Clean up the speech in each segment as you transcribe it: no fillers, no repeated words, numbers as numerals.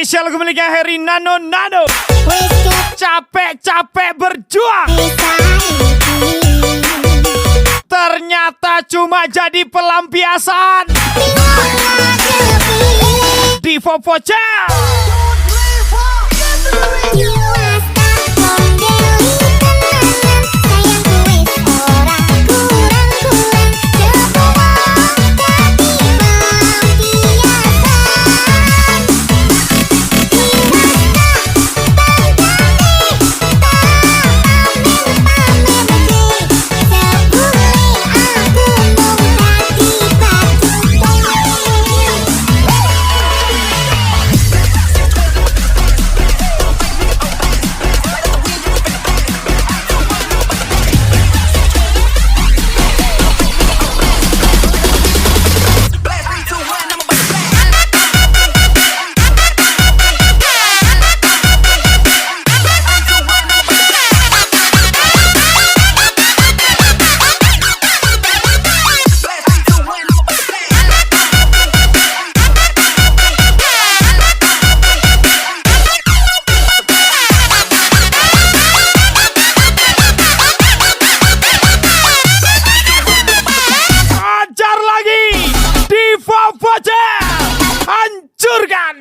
Spesial kembalinya Heri Nano. Capek-capek berjuang, ternyata cuma jadi pelampiasan. Divo Pocel. Hancurkan.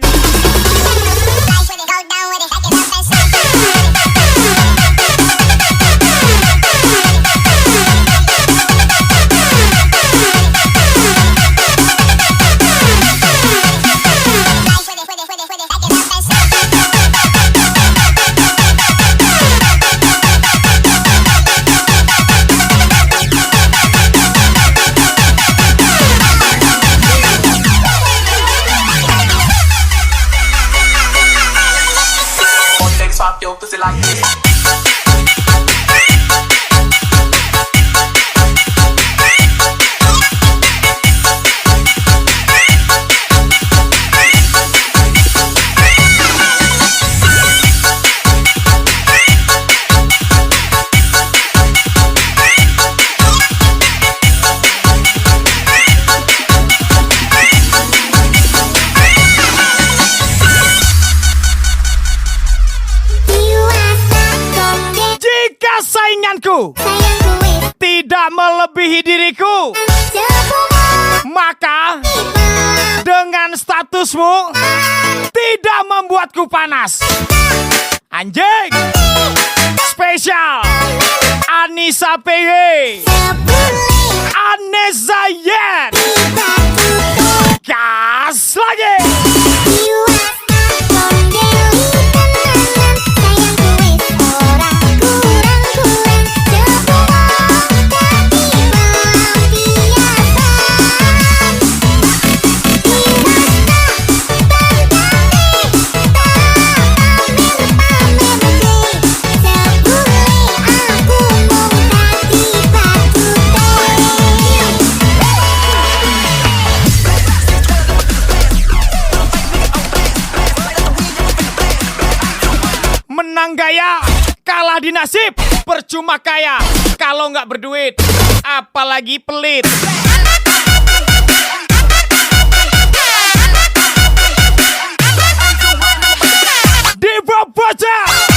Sainganku tidak melebihi diriku, maka dengan statusmu tidak membuatku panas. Anjing. Spesial Anissa PY, Anessa Yen. Gas lagi. Menang gaya, kalah di nasib, percuma kaya kalau nggak berduit, apalagi pelit. Divo Pocel.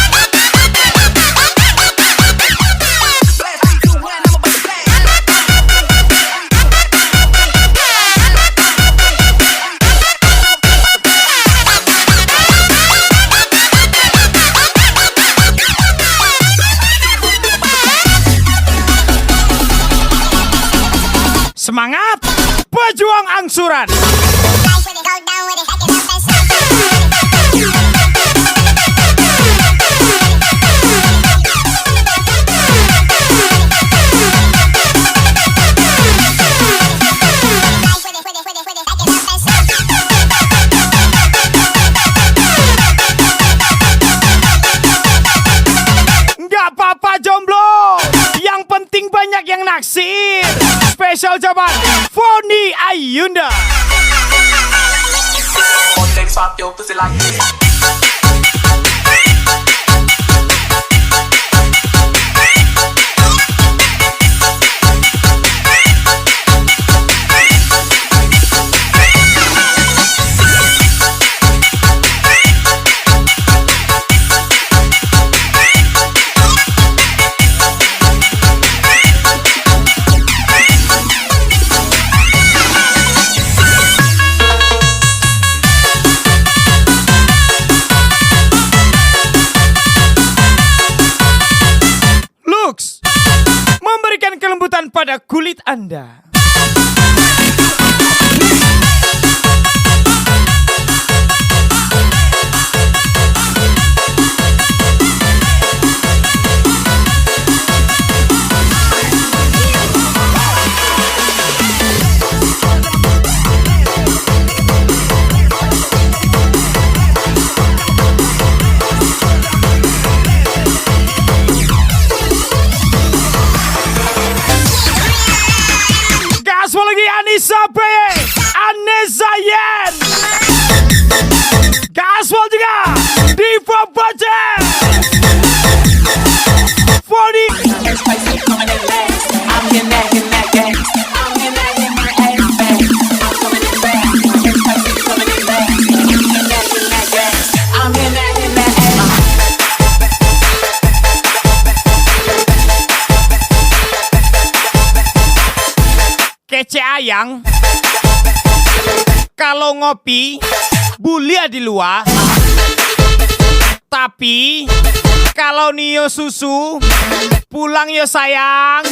Semangat, pejuang angsuran. Nggak apa-apa jomblo, yang penting banyak yang naksir. Spesial jawaban Foni Ayunda. Anda. Anissa B, Anissa Yen, Gaswal juga Diva Budget, Foni. Kece ayang, kalau ngopi bulia di luar, tapi kalau nio susu pulang yo sayang.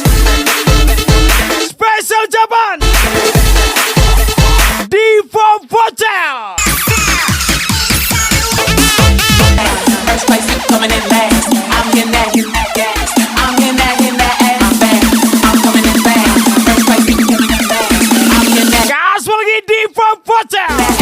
Spesial jaban Diva Vocal. Diva Vocal.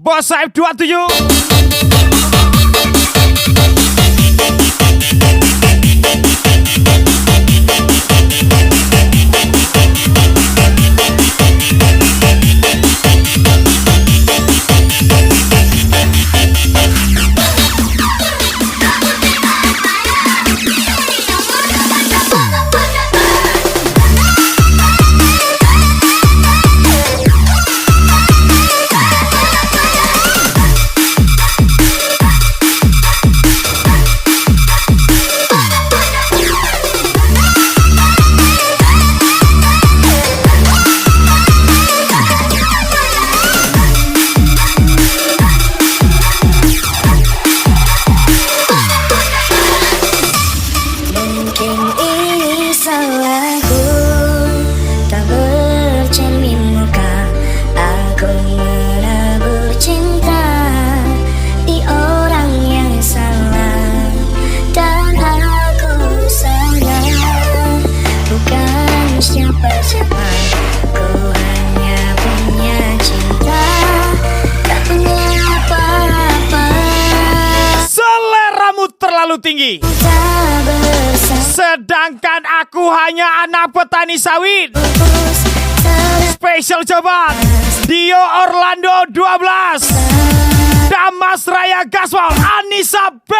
Bos Saib 27. Tinggi, sedangkan aku hanya anak petani sawit. Spesial jawaban Dio Orlando 12, Damas Raya Gaswal, Anissa B.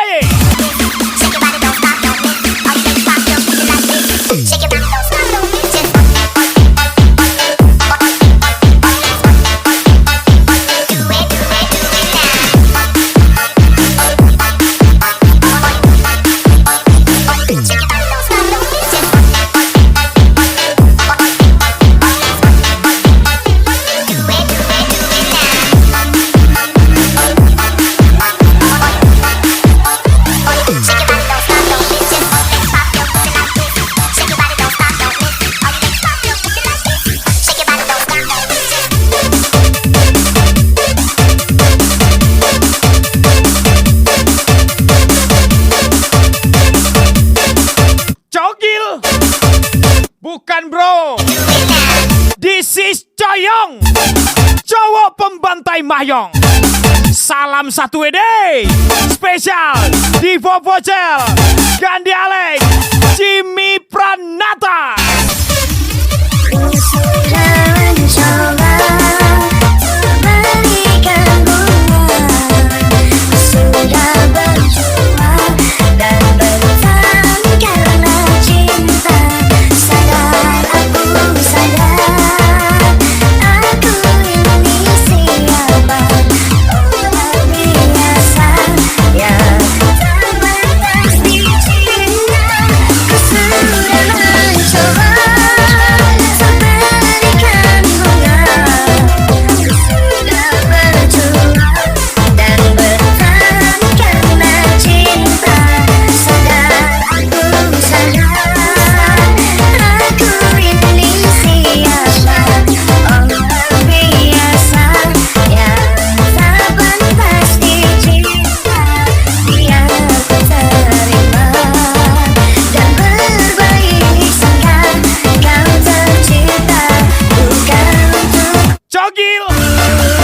ucapan bro. This is Coyong, cowok pembantai Mayong. Salam satu ede spesial Divo Pocel, Gandhi Alex, Jimmy Pranata.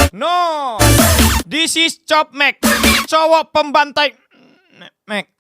No, this is Chop Mac, cowok pembantai Mac.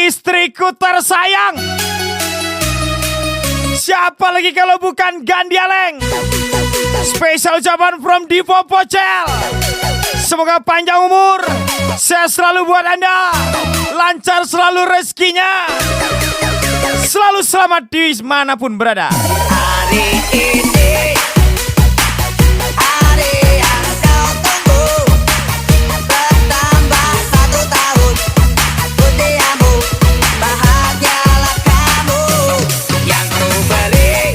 Istriku tersayang, siapa lagi kalau bukan Gandhi Aleng? Spesial ucapan from Divo Pocel. Semoga panjang umur, sehat selalu buat Anda, lancar selalu rezekinya, selalu selamat di manapun berada. Hari ini hari yang kau tunggu, bertambah 1 tahun usiamu, bahagialah kamu. Yang ku beli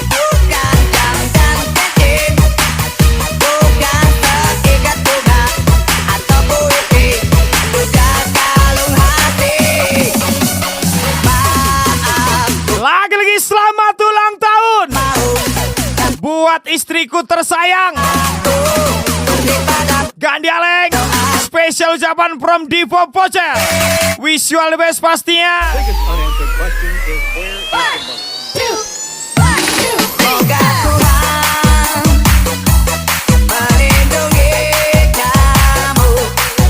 bukan jam dan cincin, bukan seikat bunga atau puisi, bukan kalung hati. Lagi-lagi selamat ulang tahun buat istriku tersayang Gandhi Aleng. Spesial ucapan from Divo Pocel. Wish you all the best pastinya. Unanswered question is where is the money? Semoga Tuhan melindungi kamu,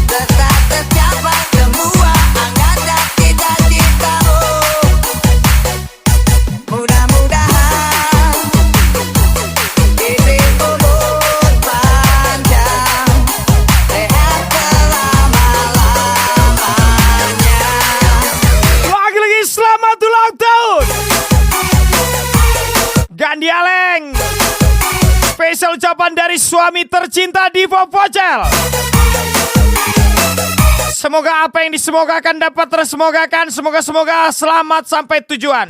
tetap tercapai semua angan dan cita-citamu. Mudah-mudahan dirimu Spesial ucapan dari suami tercinta Divo Pocel. Semoga apa yang disemogakan dapat tersemogakan. Semoga selamat sampai tujuan.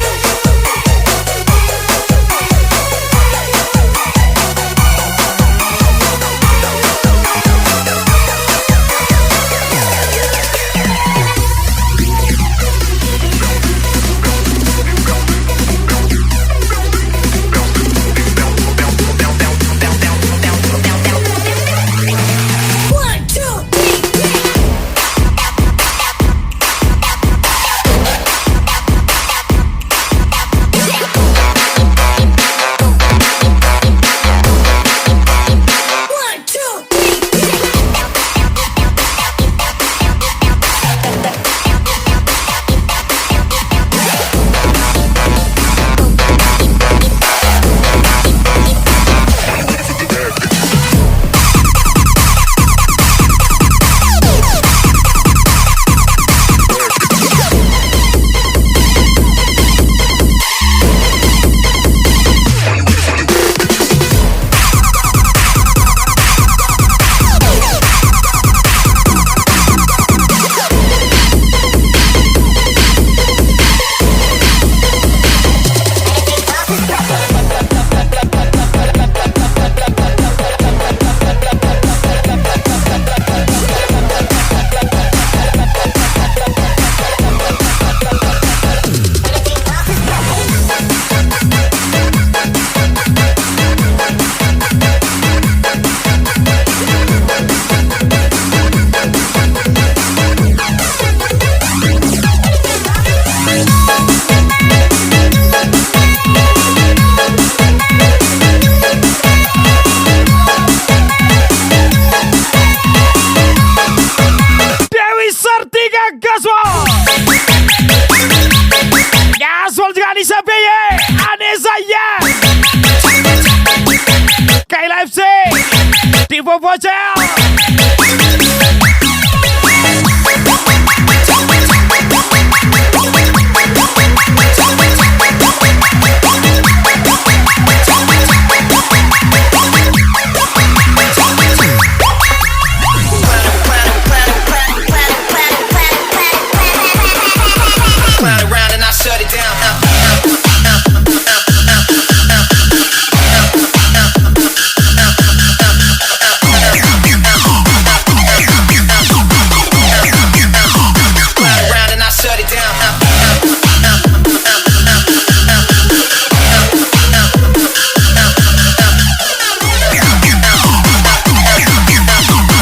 Gaswal juga Anissa BY, Anissa Yan, Kayla FC, Divo Pocel.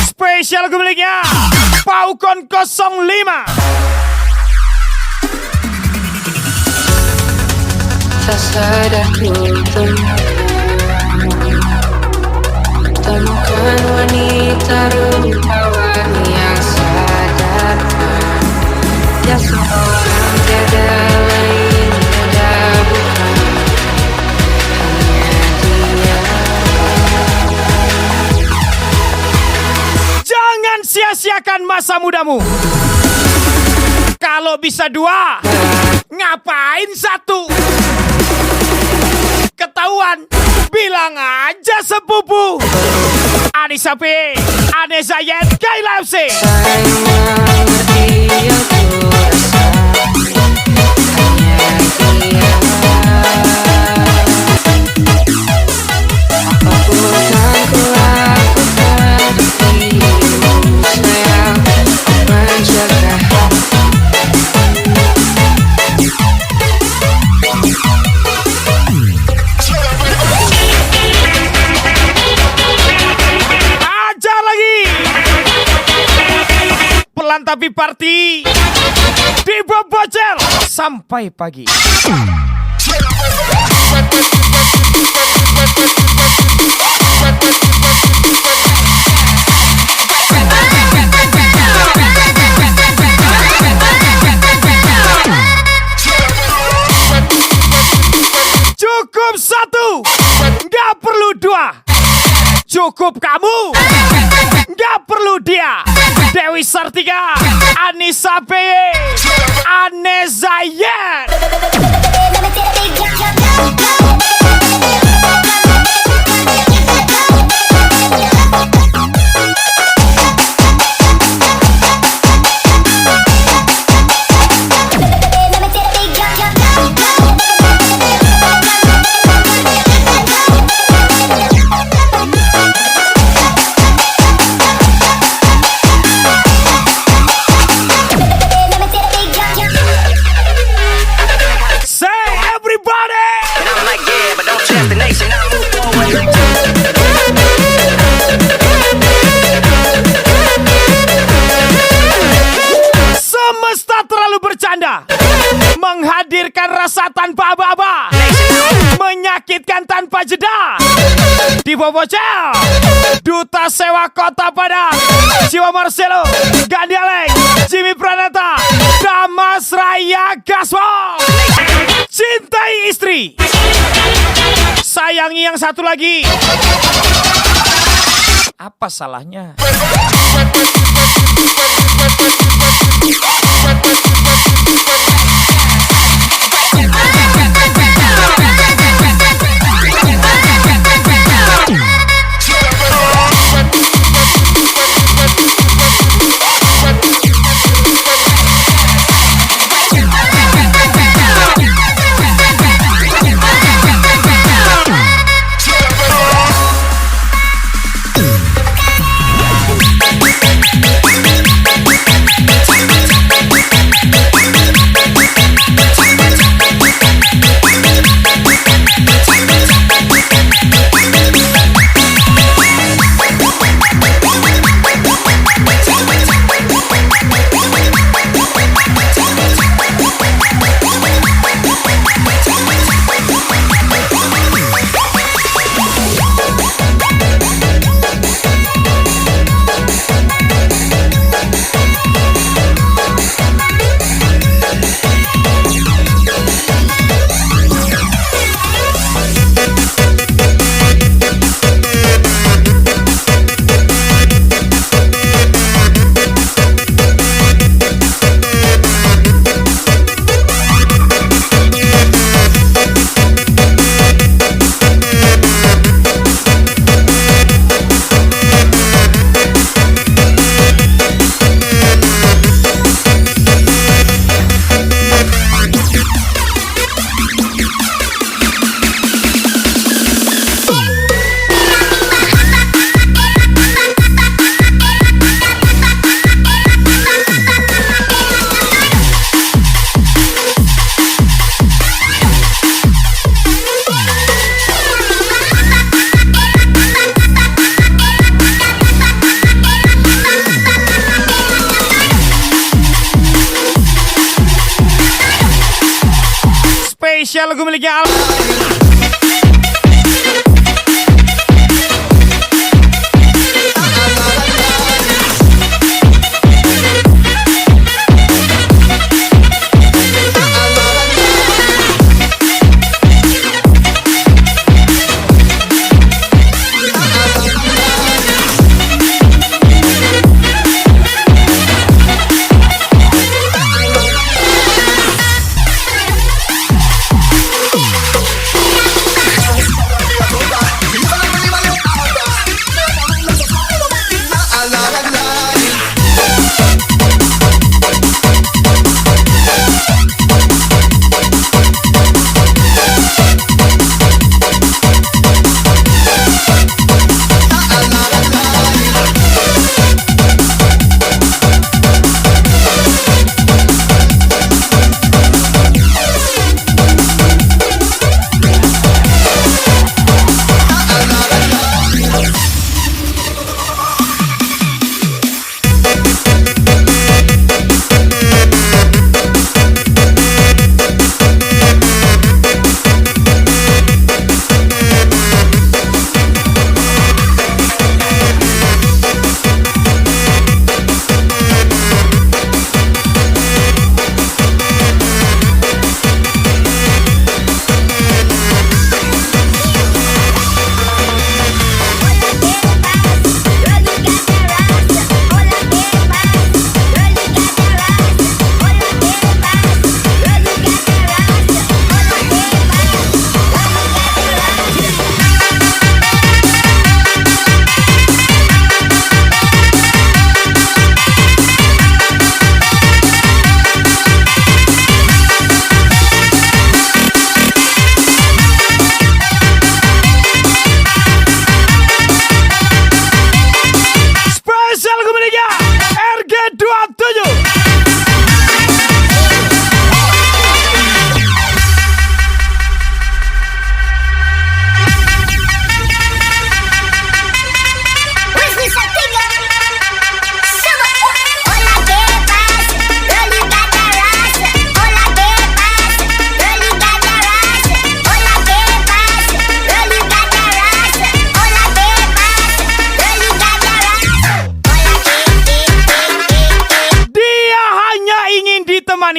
Spesial pemiliknya Paukon 05. Tak sadarku temukan wanita rupawan yang sadarkan. Ya seorang tiada lain ada bukan hanya dia. Jangan sia-siakan masa mudamu. Kalau bisa dua, ngapain satu? Ketahuan, bilang aja sepupu. Anissa B, Anissa Yan, Kayla FC. Saya mengerti yang ku rasa hanya dia. Apapun yang ku lakukan dirimu sayang menjaga. Ajar lagi. Pelan tapi party. Divo Pocel sampai pagi. Cukup satu, nggak perlu dua. Cukup kamu, nggak perlu dia. Dewi Sartika, Anissa BY, Anissa Yan. Let me take a big jump, jump, jump. Divo Bocel, Duta Sewa Kota Padang, Jiwa Marcelo, Gandialeng, Jimmy Pranata, Damas Raya Gaswong. Cintai istri, sayangi yang satu lagi. Apa salahnya? Spesial lagu miliknya Al.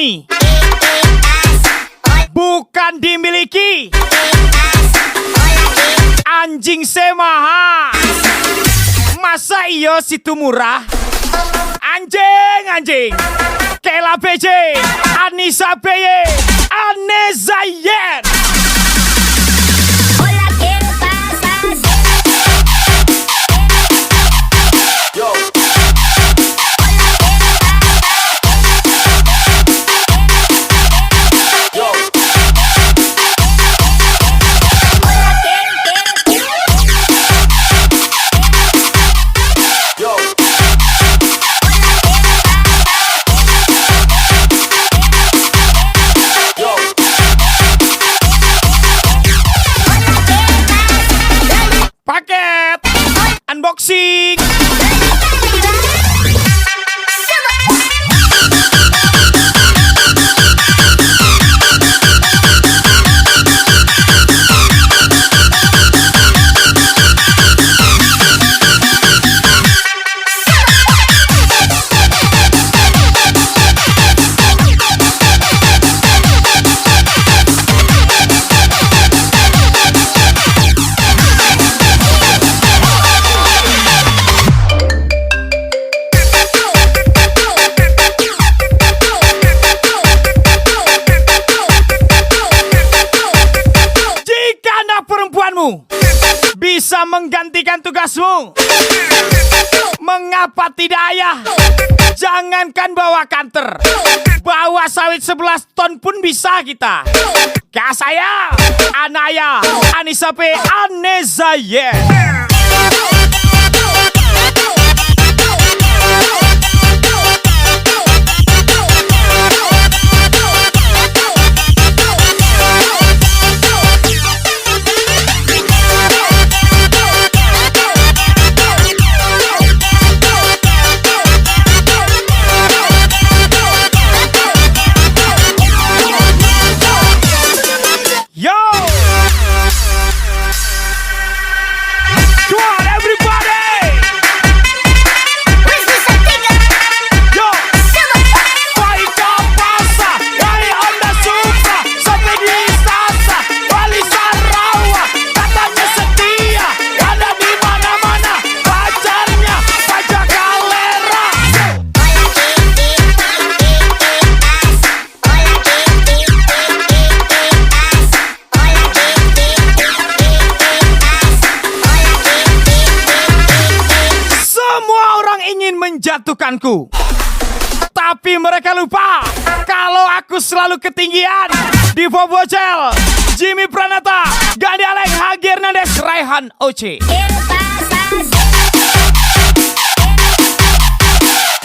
dipunyai, bukan dimiliki. Anjing semaha, masa iyo situ murah? Anjing Kela BJ, Anissa BY, Anessa Yen. Hola, ¿qué pasa? Yo, yo, yo. Yo. Paket unboxing. Jika anak perempuanmu bisa menggantikan tugasmu, mengapa tidak ayah? Jangankan bawa kanter, bawa sawit 11 ton pun bisa kita. Kak saya, Anaya, Anissa P, Anessa Yen. Yo! Come on, everybody! Yo! Vai ke pasar, dari Honda Supra sampai di Sasa, Bali Sarawak, katanya setia, ada di mana-mana, pacarnya pajak galera. Semua orang ingin menjatuhkanku, tapi mereka lupa kalau aku selalu ketinggian. Divo Bocel, Jimmy Pranata, Gandhi Aleng, Hagi Hernandez, Raihan Oce. ¿Qué pasa?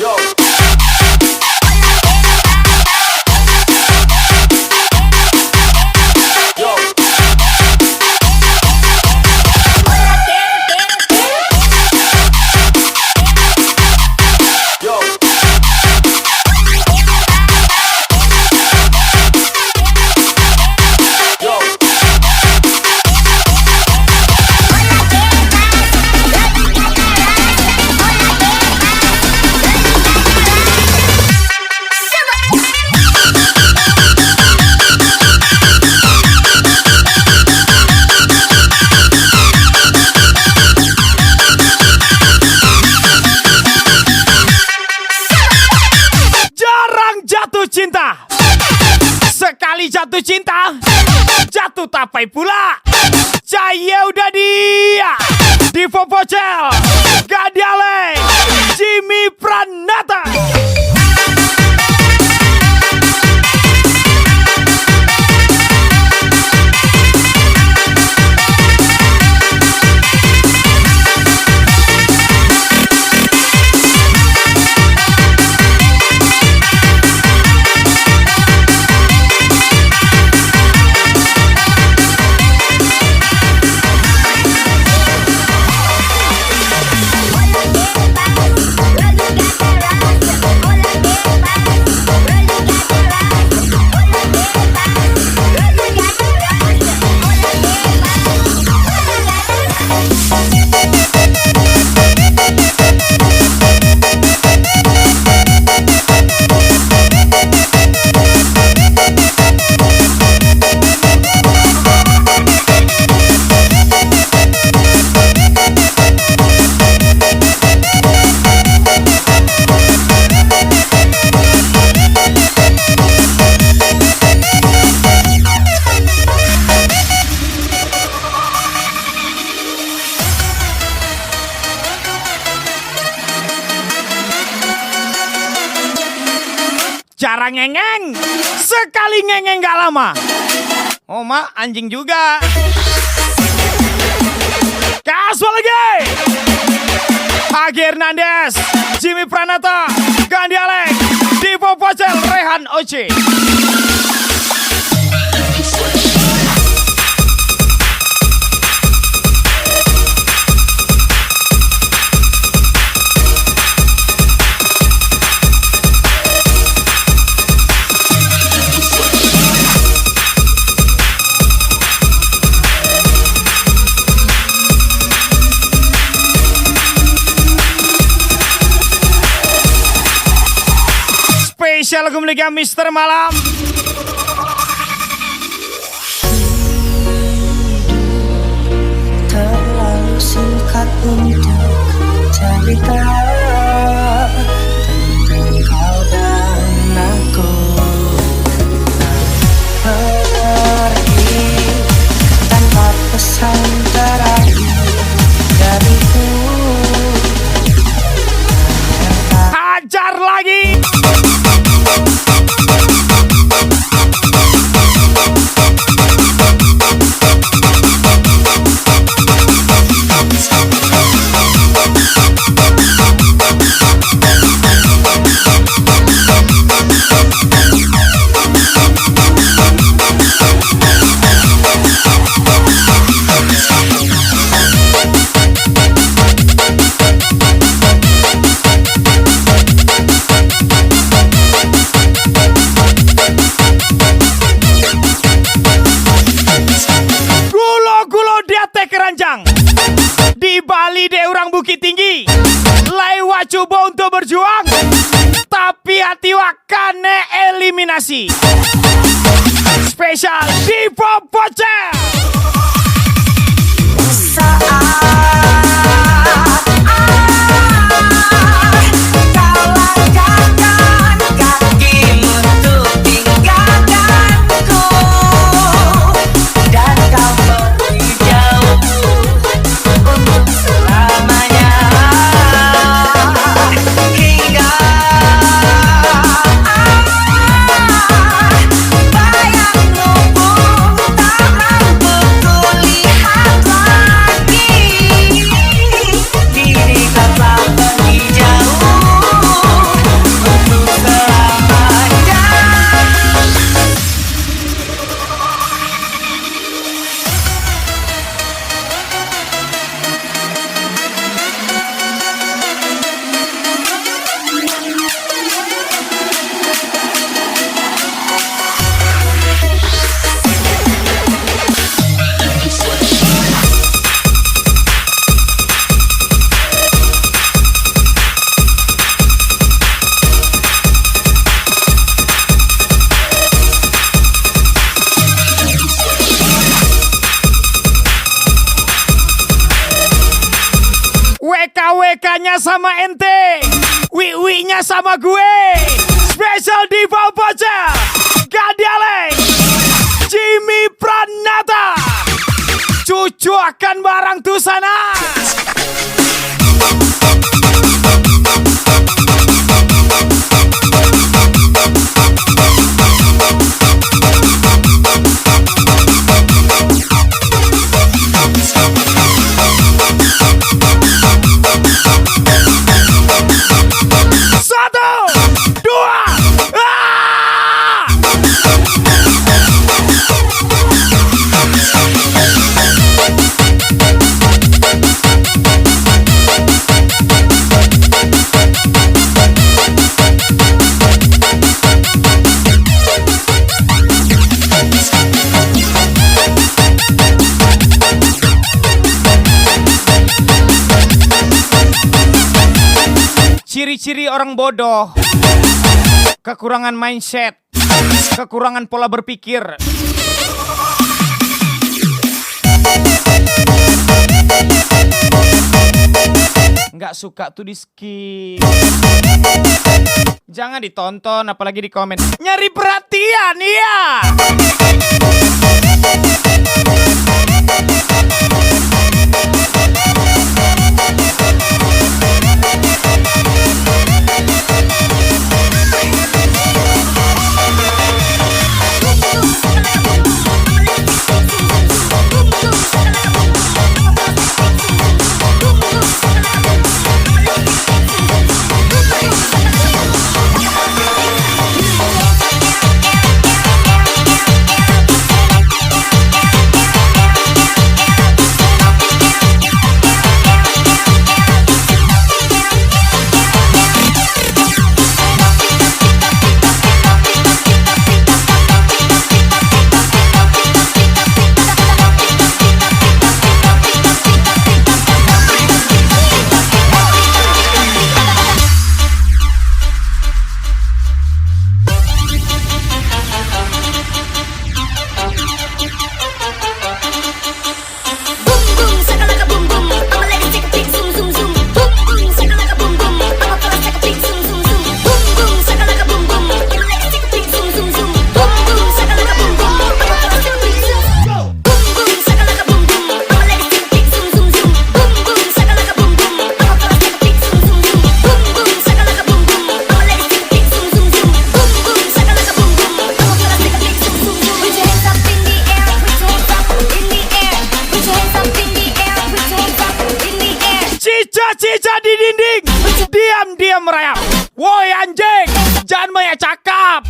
Yo. Yo. Yo. Yo. Jarang jatuh cinta, sekali jatuh cinta, jatuh tapai pula. Caya udah dia, Divo Bocel, Gandhi Aleng, Jimmy Pranata. Hola, jarang ngengeng. Sekali ngengeng gak lama. Oh mak, anjing juga. Casual lagi. Hagi Hernandez, Jimmy Pranata, Gandhi Aleng, Divo Pocel, Rehan Oce. Spesial lagu miliknya Mister Malam. Terlalu singkat untuk cerita tentang kau dan aku. Pergi tanpa pesan terakhir dariku. Hajar lagi. Di Bali de orang Bukit Tinggi Laiwa coba untuk berjuang, tapi hati wakane eliminasi. Spesial Divo Pocel. WK-WK-nya sama ente, Wi-Wi-nya sama gue. Spesial Divo Pocel, Gandhi Aleng, Jimmy Pranata, cucu akan barang tuh sana. Ciri-ciri orang bodoh: kekurangan mindset, kekurangan pola berpikir. Nggak suka tuh di skip. Jangan ditonton, apalagi di komen. Nyari perhatian, iya. Cica-cica di dinding, diam-diam merayap. Woi anjing, jangan banyak cakap.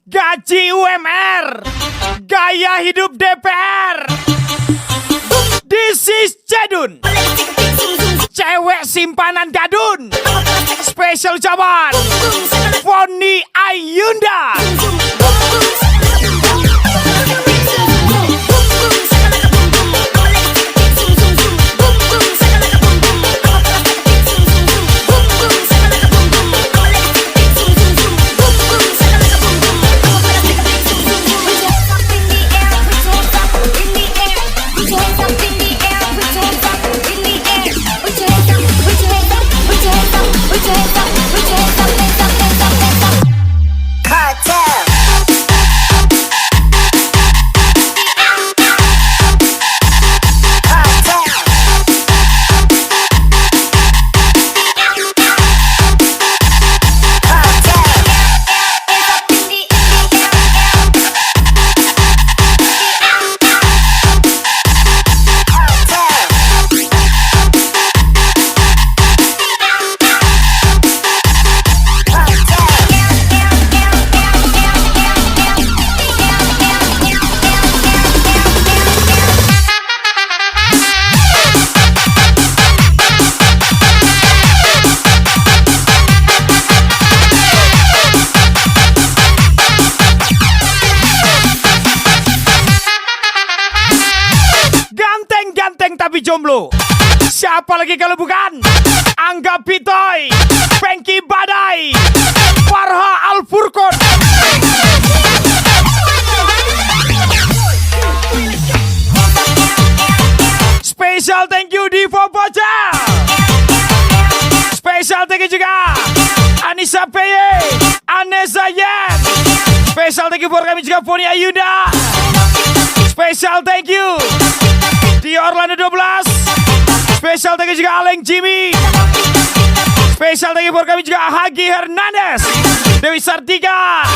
Gaji UMR, gaya hidup DPR. This is Cedun, cewek simpanan gadun. Spesial ucapan Foni Ayunda. Tapi jomblo. Siapa lagi kalau bukan Angga Pitoy, Pengki Badai, Farha Al-Furqon. Special thank you Divo Bocah. Special thank you juga Anissa Peye, Anessa Yen. Special thank you buat kami juga Foni Ayunda. Special thank you di Orlando 12. Special thank you juga Aleng Jimmy. Special thank you buat kami juga Hagi Hernandez, Dewi Sartika,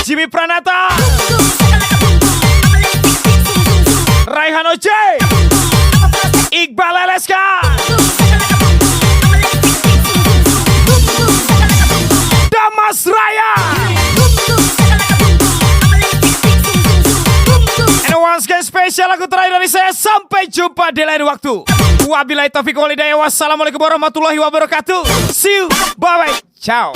Jimmy Pranata, Raihan Oce, Iqbal LSK, Damas Raya. And once again spesial lagu terakhir dari saya. Sampai jumpa di lain waktu. Wabillahi taufiq wal hidayah. Wassalamualaikum warahmatullahi wabarakatuh. See you. Bye bye. Ciao.